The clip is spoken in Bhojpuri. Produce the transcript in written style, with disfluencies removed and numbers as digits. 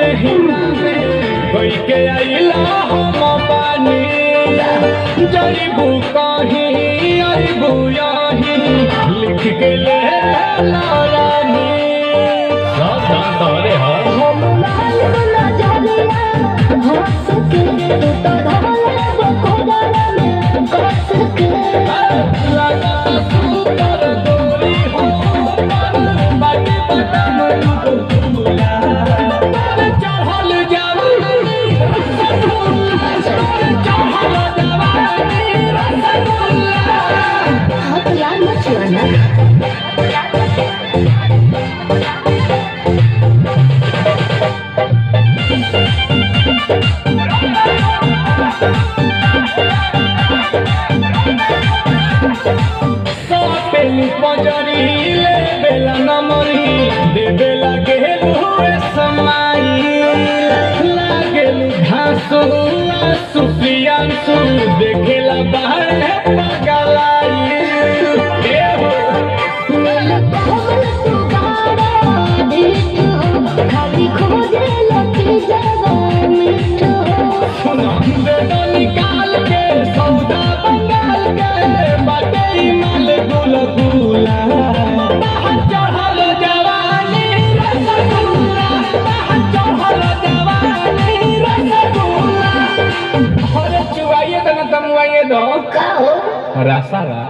तोहर हिना में कोई के आइला हम पानी जरीबू कहीं अबू यही लिख के ले रानी सब जानते हो हम लाल नजरिया हंस के तो धमला बकोड़ा में कस के लगा सुपर गोरी हो बाटी बटम लुटूला चढ़ल जवानी रसगुल्ला चढ़ल जवानी रसगुल्ला हाथ लाल मचुआना पेली पजरी ले बेला नमरी दे बेला गेलू समाई लागेलू घासू आंसू प्रियांशु देखेला बाहर पगलाई ए हो मिल कहल तू गाड़ा ढीठ खाली खोजे लती जवान मिठो सुना दे दो निकाल के सौदा बंगाल के बाटे माल गुल गुला बाहर चढ़ल जवानी रसगुल्ला बाहर चढ़ल जवानी रसगुल्ला अरे चुवाइए तो न तमुआइए दो का हो रसाला